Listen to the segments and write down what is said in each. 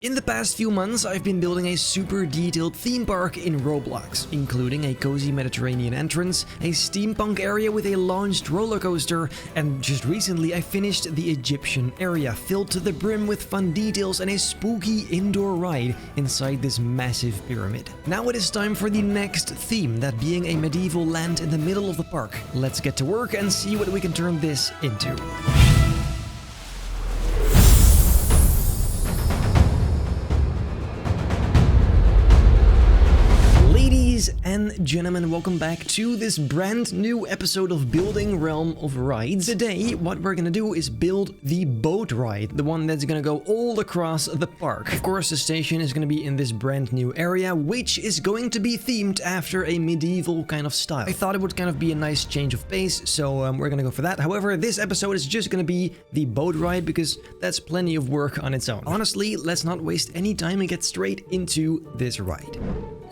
In the past few months, I've been building a super detailed theme park in Roblox, including a cozy Mediterranean entrance, a steampunk area with a launched roller coaster, and just recently I finished the Egyptian area, filled to the brim with fun details and a spooky indoor ride inside this massive pyramid. Now it is time for the next theme, that being a medieval land in the middle of the park. Let's get to work and see what we can turn this into. Ladies and gentlemen, welcome back to this brand new episode of Building Realm of Rides. Today, what we're gonna do is build the boat ride, the one that's gonna go all across the park. Of course, the station is gonna be in this brand new area, which is going to be themed after a medieval kind of style. I thought it would kind of be a nice change of pace, so we're gonna go for that. However, this episode is just gonna be the boat ride because that's plenty of work on its own. Honestly, let's not waste any time and get straight into this ride.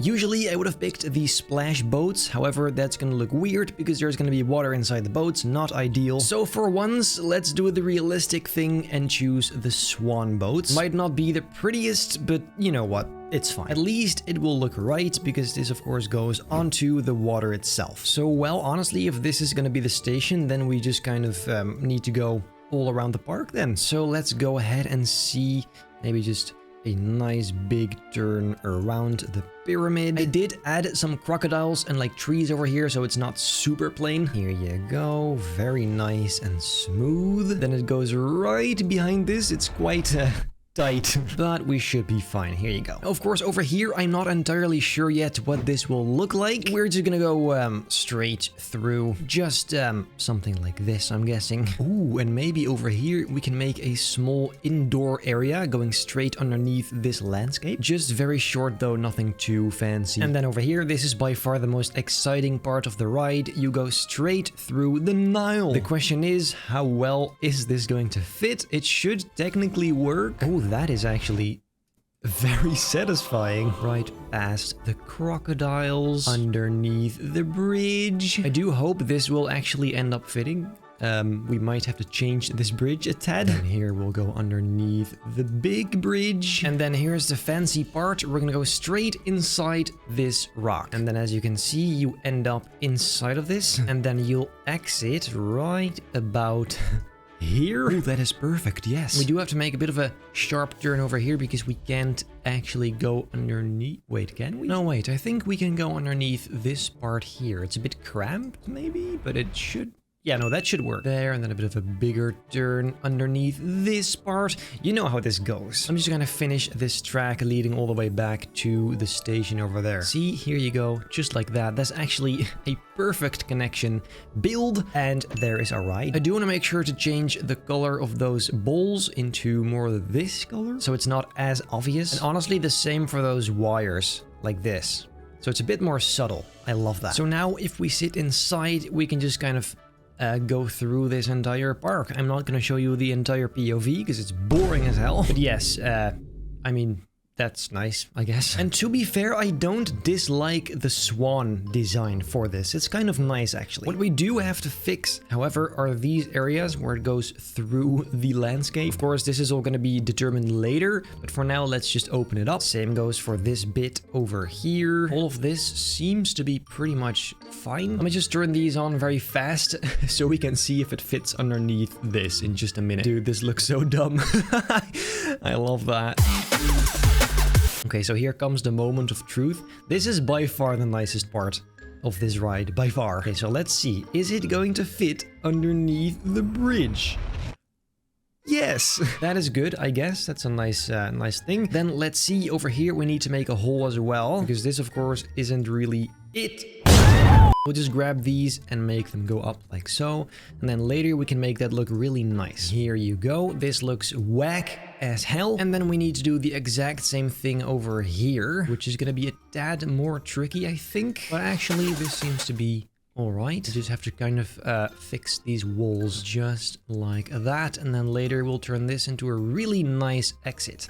Usually I would have picked the splash boats, however that's gonna look weird because there's gonna be water inside the boats, not ideal. So for once, let's do the realistic thing and choose the swan boats. Might not be the prettiest, but you know what, it's fine. At least it will look right because this of course goes onto the water itself. So well, honestly, if this is gonna be the station, then we just kind of need to go all around the park then. So let's go ahead and see, maybe just a nice big turn around the pyramid. I did add some crocodiles and like trees over here, so it's not super plain. Here you go, very nice and smooth. Then it goes right behind this. It's quite tight, but we should be fine. Here you go. Of course, over here, I'm not entirely sure yet what this will look like. We're just gonna go straight through, just something like this, I'm guessing. Ooh, and maybe over here we can make a small indoor area going straight underneath this landscape. Just very short though, nothing too fancy. And then over here, this is by far the most exciting part of the ride. You go straight through the Nile. The question is, how well is this going to fit? It should technically work. Oh, that is actually very satisfying. Right past the crocodiles, underneath the bridge. I do hope this will actually end up fitting. We might have to change this bridge a tad. And here we'll go underneath the big bridge. And then here's the fancy part. We're gonna go straight inside this rock. And then as you can see, you end up inside of this. And then you'll exit right about here. Oh, that is perfect, yes. We do have to make a bit of a sharp turn over here because we can't actually go underneath. Wait, can we? No, wait, I think we can go underneath this part here. It's a bit cramped, maybe, but it should... Yeah, no, that should work. There, and then a bit of a bigger turn underneath this part. You know how this goes. I'm just gonna finish this track leading all the way back to the station over there. See, here you go, just like that. That's actually a perfect connection. Build, and there is our ride. I do want to make sure to change the color of those balls into more of this color, so it's not as obvious. And honestly, the same for those wires, like this. So it's a bit more subtle. I love that. So now, if we sit inside, we can just kind of go through this entire park. I'm not going to show you the entire POV because it's boring as hell. But yes, I mean, that's nice, I guess. And to be fair, I don't dislike the swan design for this. It's kind of nice, actually. What we do have to fix, however, are these areas where it goes through the landscape. Of course, this is all going to be determined later, but for now, let's just open it up. Same goes for this bit over here. All of this seems to be pretty much fine. Let me just turn these on very fast so we can see if it fits underneath this in just a minute. Dude, this looks so dumb. I love that. Okay, so here comes the moment of truth. This is by far the nicest part of this ride, by far. Okay, so let's see. Is it going to fit underneath the bridge? Yes, that is good, I guess. That's a nice thing. Then let's see, over here we need to make a hole as well, because this, of course, isn't really it. We'll just grab these and make them go up like so. And then later we can make that look really nice. Here you go. This looks whack as hell. And then we need to do the exact same thing over here, which is going to be a tad more tricky, I think. But actually, this seems to be all right. We just have to kind of fix these walls just like that. And then later we'll turn this into a really nice exit.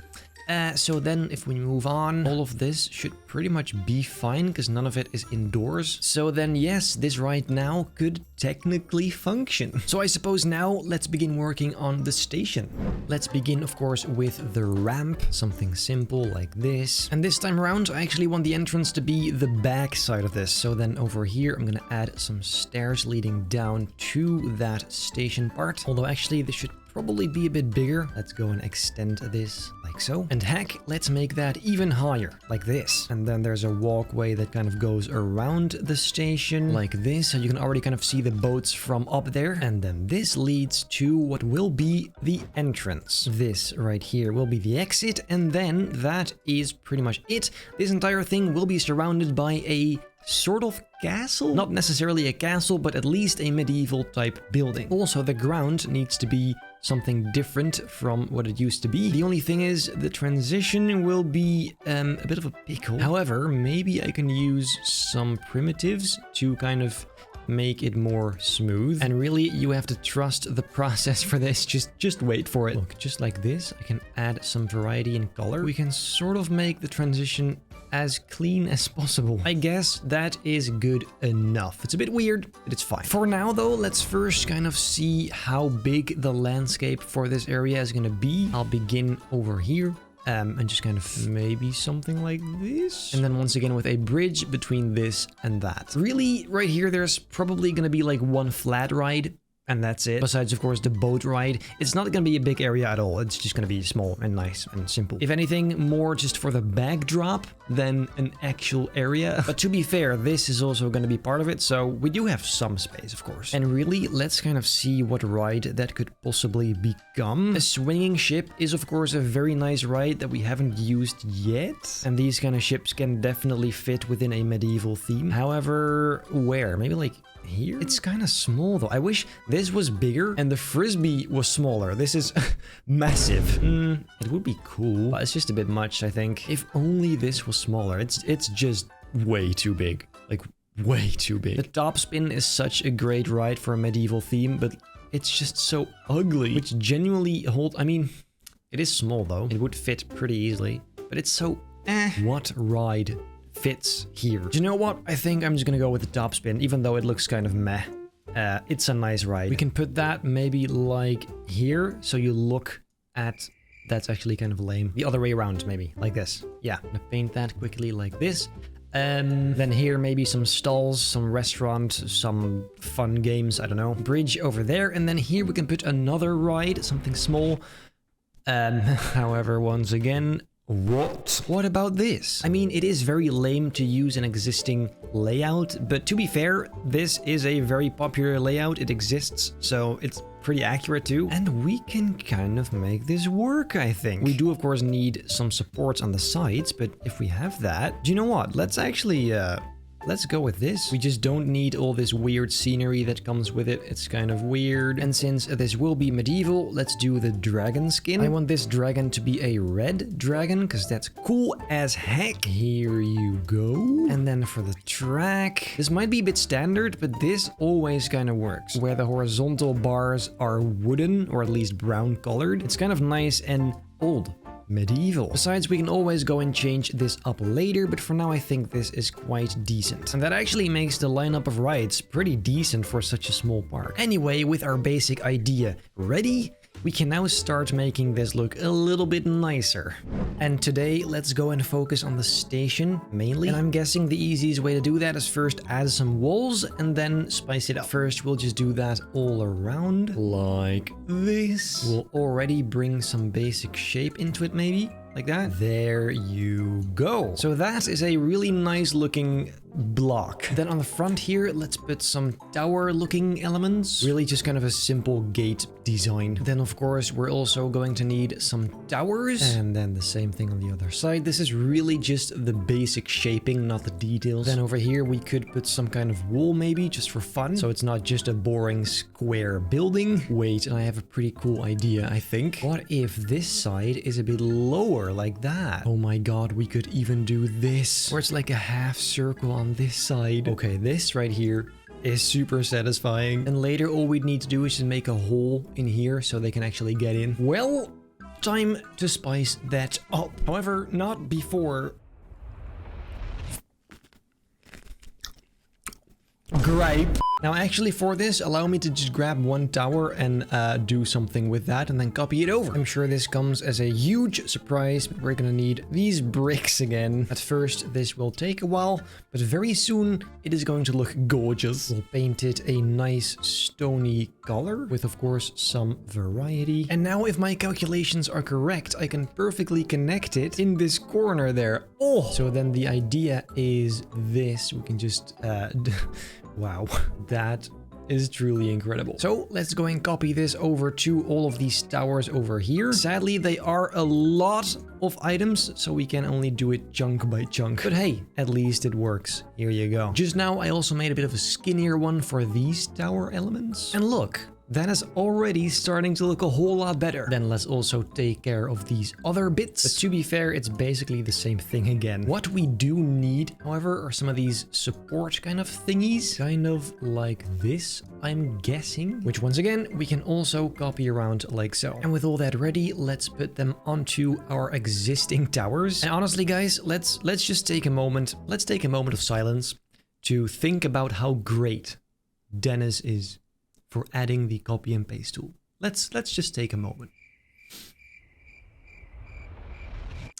So then if we move on, all of this should pretty much be fine because none of it is indoors. So then yes, this right now could technically function. So I suppose now let's begin working on the station. Let's begin, of course, with the ramp, something simple like this. And this time around, I actually want the entrance to be the back side of this. So then over here, I'm gonna add some stairs leading down to that station part. Although actually this should probably be a bit bigger. Let's go and extend this like so. And heck, let's make that even higher, like this. And then there's a walkway that kind of goes around the station like this. So you can already kind of see the boats from up there. And then this leads to what will be the entrance. This right here will be the exit. And then that is pretty much it. This entire thing will be surrounded by a sort of castle? Not necessarily a castle, but at least a medieval type building. Also, the ground needs to be something different from what it used to be. The only thing is the transition will be a bit of a pickle. However, maybe I can use some primitives to kind of make it more smooth. And really, you have to trust the process for this. Just wait for it. Look, just like this, I can add some variety in color. We can sort of make the transition as clean as possible. I guess that is good enough. It's a bit weird, but it's fine. For now though, let's first kind of see how big the landscape for this area is gonna be. I'll begin over here. And just kind of maybe something like this. And then once again with a bridge between this and that. Really, right here, there's probably gonna be like one flat ride. And that's it. Besides, of course, the boat ride. It's not going to be a big area at all. It's just going to be small and nice and simple. If anything, more just for the backdrop than an actual area. But to be fair, this is also going to be part of it. So we do have some space, of course. And really, let's kind of see what ride that could possibly become. A swinging ship is, of course, a very nice ride that we haven't used yet. And these kind of ships can definitely fit within a medieval theme. However, where? Maybe like here? It's kind of small though. I wish this was bigger and the frisbee was smaller. This is massive. It would be cool, but it's just a bit much, I think. If only this was smaller. It's just way too big. Like way too big. The topspin is such a great ride for a medieval theme, but it's just so ugly. Which genuinely I mean, it is small though. It would fit pretty easily, but it's so What ride fits here? Do you know what? I think I'm just gonna go with the topspin, even though it looks kind of meh. It's a nice ride. We can put that maybe like here, so you look at... That's actually kind of lame. The other way around, maybe, like this. Yeah, I'm gonna paint that quickly like this. Then here, maybe some stalls, some restaurant, some fun games, I don't know. Bridge over there, and then here we can put another ride, something small. However, once again... What about this? I mean, it is very lame to use an existing layout, but to be fair, this is a very popular layout. It exists, so it's pretty accurate too. And we can kind of make this work, I think. We do, of course, need some supports on the sides, but if we have that... Do you know what? Let's actually... Let's go with this. We just don't need all this weird scenery that comes with it. It's kind of weird. And since this will be medieval, let's do the dragon skin. I want this dragon to be a red dragon because that's cool as heck. Here you go. And then for the track, this might be a bit standard, but this always kind of works. Where the horizontal bars are wooden or at least brown colored. It's kind of nice and old. Medieval. Besides, we can always go and change this up later, but for now I think this is quite decent. And that actually makes the lineup of rides pretty decent for such a small park. Anyway, with our basic idea ready, we can now start making this look a little bit nicer. And today, let's go and focus on the station, mainly. And I'm guessing the easiest way to do that is first add some walls and then spice it up. First, we'll just do that all around, like this. We'll already bring some basic shape into it, maybe. Like that. There you go. So that is a really nice looking block. Then on the front here, let's put some tower looking elements. Really just kind of a simple gate design. Then of course, we're also going to need some towers. And then the same thing on the other side. This is really just the basic shaping, not the details. Then over here, we could put some kind of wall maybe just for fun. So it's not just a boring square building. Wait, and I have a pretty cool idea, I think. What if this side is a bit lower? Like that. Oh my god, we could even do this. Where it's like a half circle on this side. Okay, this right here is super satisfying. And later all we'd need to do is just make a hole in here so they can actually get in. Well, time to spice that up. However, not before... Grape. Now actually for this, allow me to just grab one tower and do something with that and then copy it over. I'm sure this comes as a huge surprise, but we're gonna need these bricks again. At first, this will take a while, but very soon it is going to look gorgeous. We'll paint it a nice stony color with, of course, some variety. And now if my calculations are correct, I can perfectly connect it in this corner there. Oh! So then the idea is this. We can just... Wow, that is truly incredible. So let's go and copy this over to all of these towers over here. Sadly, they are a lot of items, so we can only do it chunk by chunk. But hey, at least it works. Here you go. Just now, I also made a bit of a skinnier one for these tower elements. And look, that is already starting to look a whole lot better. Then let's also take care of these other bits. But to be fair, it's basically the same thing again. What we do need, however, are some of these support kind of thingies. Kind of like this, I'm guessing. Which once again, we can also copy around like so. And with all that ready, let's put them onto our existing towers. And honestly, guys, let's just take a moment. Let's take a moment of silence to think about how great Dennis is for adding the copy and paste tool. Let's just take a moment.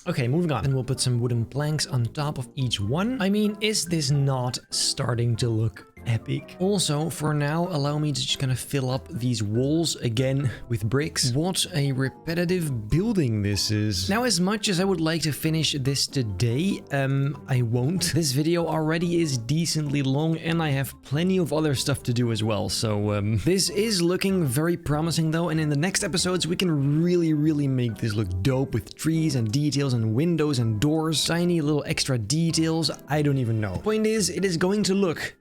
Okay, moving on. And we'll put some wooden planks on top of each one. I mean, is this not starting to look epic? Also, for now, allow me to just kind of fill up these walls again with bricks. What a repetitive building this is. Now, as much as I would like to finish this today, I won't. This video already is decently long and I have plenty of other stuff to do as well. So this is looking very promising though. And in the next episodes, we can really make this look dope with trees and details and windows and doors. Tiny little extra details. I don't even know. Point is, it is going to look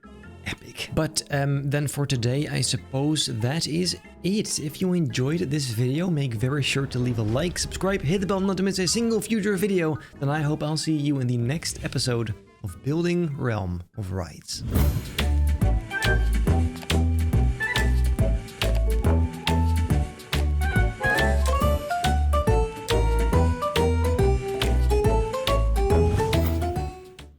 epic. But then for today, I suppose that is it. If you enjoyed this video, make very sure to leave a like, subscribe, hit the bell not to miss a single future video. Then I hope I'll see you in the next episode of Building Realm of Rights.